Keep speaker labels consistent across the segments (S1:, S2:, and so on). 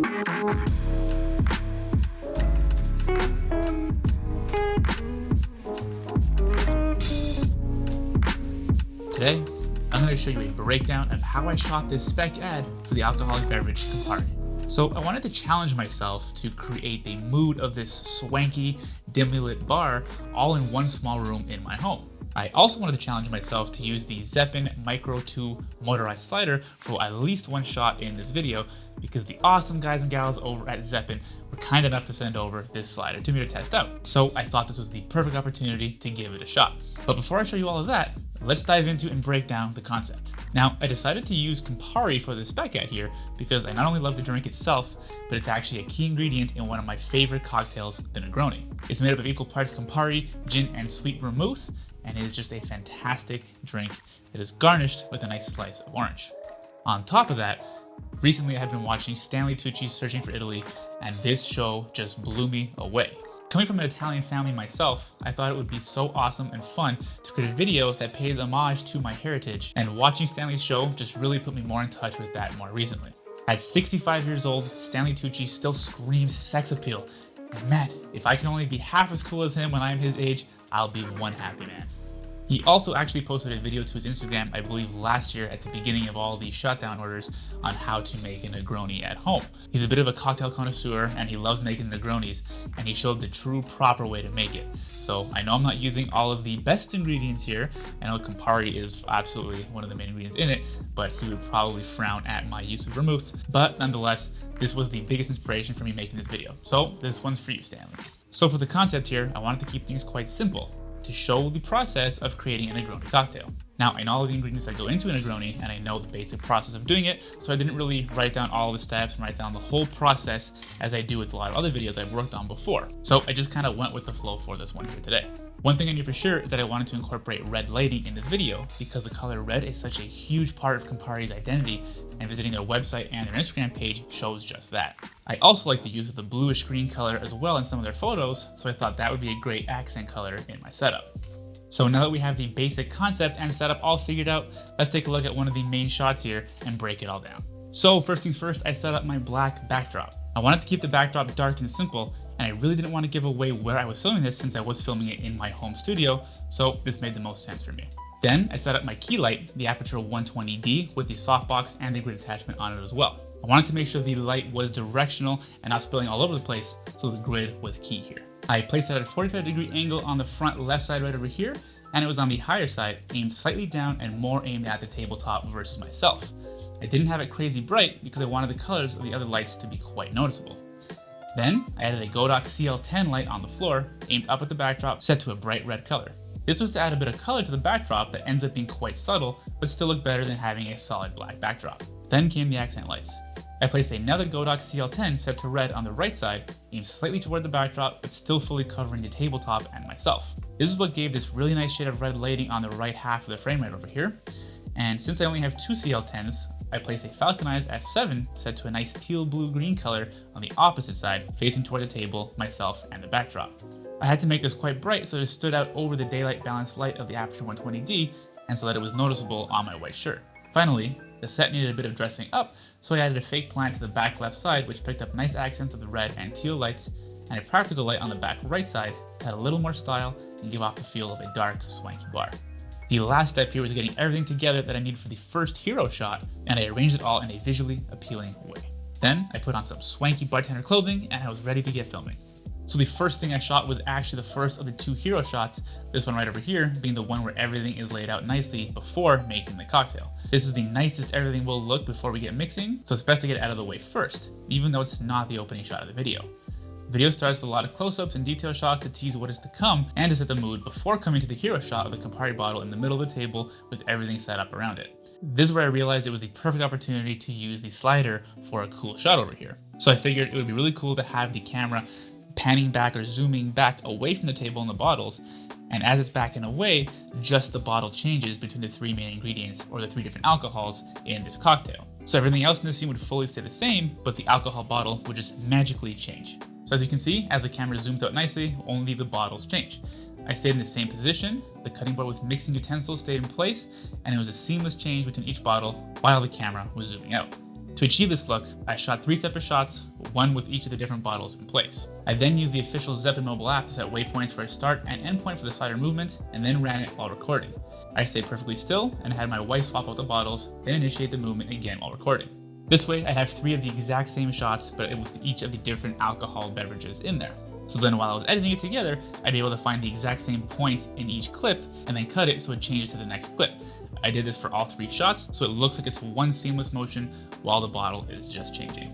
S1: Today, I'm going to show you a breakdown of how I shot this spec ad for the alcoholic beverage Campari. So I wanted to challenge myself to create the mood of this swanky, dimly lit bar all in one small room in my home. I also wanted to challenge myself to use the Zeppin Micro 2 motorized slider for at least one shot in this video because the awesome guys and gals over at Zeppin were kind enough to send over this slider to me to test out. So I thought this was the perfect opportunity to give it a shot. But before I show you all of that, let's dive into and break down the concept. Now, I decided to use Campari for the spec ad here because I not only love the drink itself, but it's actually a key ingredient in one of my favorite cocktails, the Negroni. It's made up of equal parts Campari, gin, and sweet vermouth, and it is just a fantastic drink that is garnished with a nice slice of orange. On top of that, recently I have been watching Stanley Tucci's Searching for Italy, and this show just blew me away. Coming from an Italian family myself, I thought it would be so awesome and fun to create a video that pays homage to my heritage, and watching Stanley's show just really put me more in touch with that more recently. At 65 years old, Stanley Tucci still screams sex appeal, and man, if I can only be half as cool as him when I'm his age, I'll be one happy man. He also actually posted a video to his Instagram, I believe last year at the beginning of all these shutdown orders on how to make a Negroni at home. He's a bit of a cocktail connoisseur and he loves making Negronis, and he showed the true proper way to make it. So I know I'm not using all of the best ingredients here. I know Campari is absolutely one of the main ingredients in it, but he would probably frown at my use of vermouth. But nonetheless, this was the biggest inspiration for me making this video. So this one's for you, Stanley. So for the concept here, I wanted to keep things quite simple, to show the process of creating a Negroni cocktail. Now, I know all the ingredients that go into a Negroni, and I know the basic process of doing it, so I didn't really write down all the steps and write down the whole process as I do with a lot of other videos I've worked on before. So I just kind of went with the flow for this one here today. One thing I knew for sure is that I wanted to incorporate red lighting in this video because the color red is such a huge part of Campari's identity, and visiting their website and their Instagram page shows just that. I also like the use of the bluish green color as well in some of their photos, so I thought that would be a great accent color in my setup. So now that we have the basic concept and setup all figured out, let's take a look at one of the main shots here and break it all down. So first things first, I set up my black backdrop. I wanted to keep the backdrop dark and simple, and I really didn't want to give away where I was filming this since I was filming it in my home studio, so this made the most sense for me. Then I set up my key light, the Aperture 120D, with the softbox and the grid attachment on it as well. I wanted to make sure the light was directional and not spilling all over the place, so the grid was key here. I placed it at a 45-degree angle on the front left side right over here, and it was on the higher side, aimed slightly down and more aimed at the tabletop versus myself. I didn't have it crazy bright because I wanted the colors of the other lights to be quite noticeable. Then I added a Godox CL10 light on the floor, aimed up at the backdrop, set to a bright red color. This was to add a bit of color to the backdrop that ends up being quite subtle, but still looked better than having a solid black backdrop. Then came the accent lights. I placed another Godox CL10 set to red on the right side, aimed slightly toward the backdrop, but still fully covering the tabletop and myself. This is what gave this really nice shade of red lighting on the right half of the frame right over here. And since I only have two CL10s, I placed a Falconized F7 set to a nice teal blue green color on the opposite side, facing toward the table, myself, and the backdrop. I had to make this quite bright so that it stood out over the daylight balanced light of the Aperture 120D, and so that it was noticeable on my white shirt. Finally, the set needed a bit of dressing up, so I added a fake plant to the back left side, which picked up nice accents of the red and teal lights, and a practical light on the back right side to add a little more style and give off the feel of a dark, swanky bar. The last step here was getting everything together that I needed for the first hero shot, and I arranged it all in a visually appealing way. Then I put on some swanky bartender clothing, and I was ready to get filming. So the first thing I shot was actually the first of the two hero shots, this one right over here being the one where everything is laid out nicely before making the cocktail. This is the nicest everything will look before we get mixing, so it's best to get it out of the way first, even though it's not the opening shot of the video. The video starts with a lot of close-ups and detail shots to tease what is to come and to set the mood before coming to the hero shot of the Campari bottle in the middle of the table with everything set up around it. This is where I realized it was the perfect opportunity to use the slider for a cool shot over here. So I figured it would be really cool to have the camera panning back or zooming back away from the table and the bottles, and as it's backing away, just the bottle changes between the three main ingredients or the three different alcohols in this cocktail. So everything else in the scene would fully stay the same, but the alcohol bottle would just magically change. So as you can see, as the camera zooms out nicely, only the bottles change. I stayed in the same position, the cutting board with mixing utensils stayed in place, and it was a seamless change between each bottle while the camera was zooming out. To achieve this look, I shot 3 separate shots, one with each of the different bottles in place. I then used the official Zeppelin mobile app to set waypoints for a start and end point for the slider movement, and then ran it while recording. I stayed perfectly still and had my wife swap out the bottles, then initiate the movement again while recording. This way, I'd have 3 of the exact same shots, but with each of the different alcohol beverages in there. So then while I was editing it together, I'd be able to find the exact same point in each clip and then cut it so it changes to the next clip. I did this for all 3 shots, so it looks like it's one seamless motion while the bottle is just changing.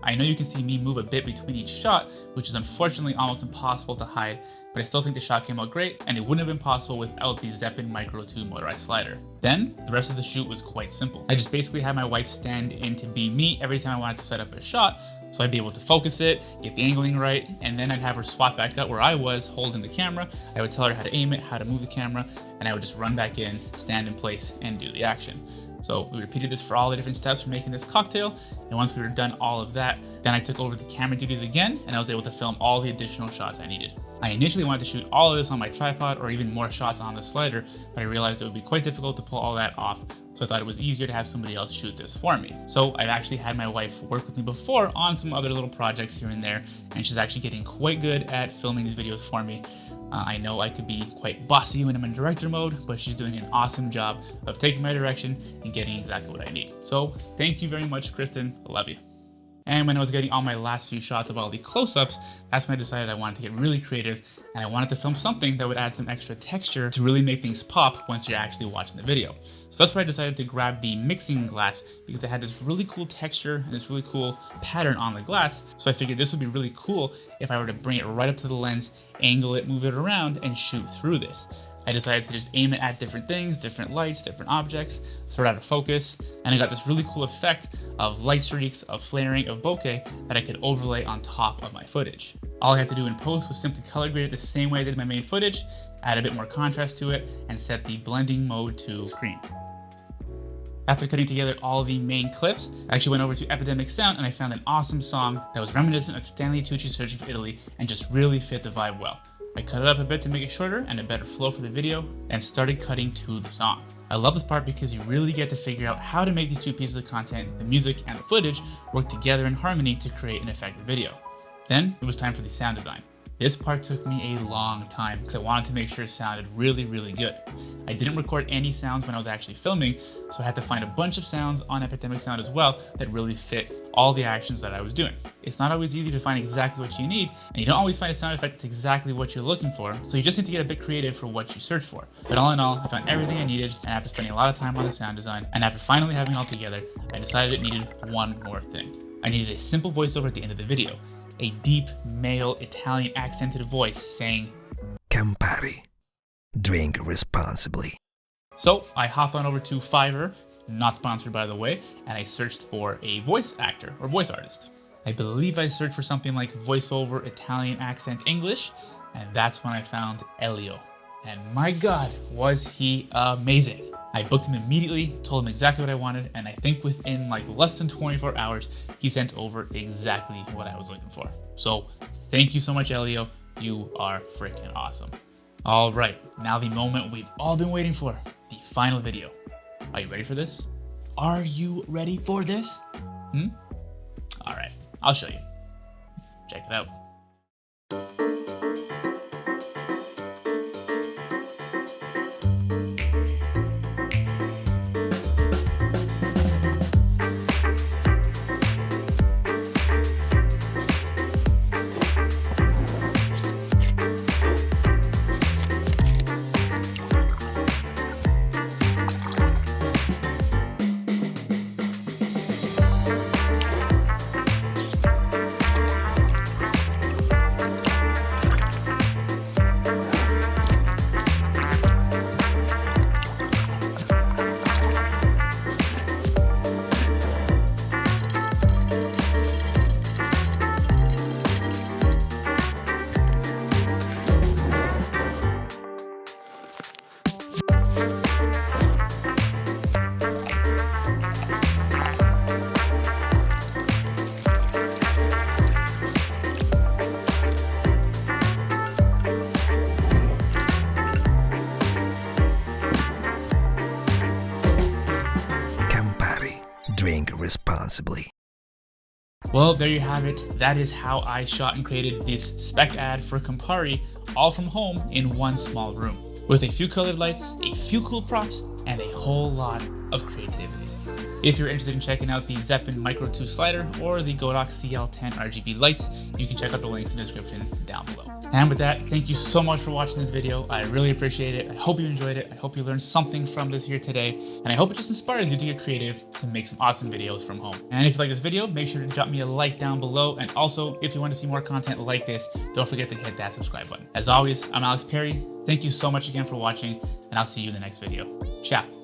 S1: I know you can see me move a bit between each shot, which is unfortunately almost impossible to hide, but I still think the shot came out great, and it wouldn't have been possible without the Zeppelin Micro 2 motorized slider. Then, the rest of the shoot was quite simple. I just basically had my wife stand in to be me every time I wanted to set up a shot, so I'd be able to focus it, get the angling right, and then I'd have her swap back up where I was holding the camera. I would tell her how to aim it, how to move the camera, and I would just run back in, stand in place, and do the action. So we repeated this for all the different steps for making this cocktail, and once we were done all of that, then I took over the camera duties again, and I was able to film all the additional shots I needed. I initially wanted to shoot all of this on my tripod or even more shots on the slider, but I realized it would be quite difficult to pull all that off, so I thought it was easier to have somebody else shoot this for me. So I've actually had my wife work with me before on some other little projects here and there, and she's actually getting quite good at filming these videos for me. I know I could be quite bossy when I'm in director mode, but she's doing an awesome job of taking my direction and getting exactly what I need. So thank you very much, Kristen. I love you. And when I was getting all my last few shots of all the close-ups, that's when I decided I wanted to get really creative, and I wanted to film something that would add some extra texture to really make things pop once you're actually watching the video. So that's why I decided to grab the mixing glass, because it had this really cool texture and this really cool pattern on the glass. So I figured this would be really cool if I were to bring it right up to the lens, angle it, move it around, and shoot through this. I decided to just aim it at different things, different lights, different objects, throw it out of focus, and I got this really cool effect of light streaks, of flaring, of bokeh that I could overlay on top of my footage. All I had to do in post was simply color grade it the same way I did my main footage, add a bit more contrast to it, and set the blending mode to screen. After cutting together all the main clips, I actually went over to Epidemic Sound and I found an awesome song that was reminiscent of Stanley Tucci's Searching for Italy and just really fit the vibe well. I cut it up a bit to make it shorter and a better flow for the video, and started cutting to the song. I love this part because you really get to figure out how to make these 2 pieces of content, the music and the footage, work together in harmony to create an effective video. Then it was time for the sound design. This part took me a long time because I wanted to make sure it sounded really, really good. I didn't record any sounds when I was actually filming, so I had to find a bunch of sounds on Epidemic Sound as well that really fit all the actions that I was doing. It's not always easy to find exactly what you need, and you don't always find a sound effect that's exactly what you're looking for, so you just need to get a bit creative for what you search for. But all in all, I found everything I needed, and after spending a lot of time on the sound design, and after finally having it all together, I decided it needed one more thing. I needed a simple voiceover at the end of the video. A deep, male, Italian accented voice saying,
S2: Campari. Drink responsibly.
S1: So I hopped on over to Fiverr, not sponsored by the way, and I searched for a voice actor or voice artist. I believe I searched for something like voiceover Italian accent English, and that's when I found Elio. And my God, was he amazing. I booked him immediately, told him exactly what I wanted, and I think within like less than 24 hours, he sent over exactly what I was looking for. So thank you so much, Elio. You are freaking awesome. All right, now the moment we've all been waiting for, the final video. Are you ready for this? Are you ready for this? All right, I'll show you. Check it out.
S2: responsibly.
S1: Well, there you have it. That is how I shot and created this spec ad for Campari, all from home in one small room, with a few colored lights, a few cool props, and a whole lot of creativity. If you're interested in checking out the Zeppin Micro 2 slider or the Godox CL10 RGB lights, you can check out the links in the description down below. And with that, thank you so much for watching this video. I really appreciate it. I hope you enjoyed it. I hope you learned something from this here today. And I hope it just inspires you to get creative to make some awesome videos from home. And if you like this video, make sure to drop me a like down below. And also, if you want to see more content like this, don't forget to hit that subscribe button. As always, I'm Alex Perry. Thank you so much again for watching, and I'll see you in the next video. Ciao.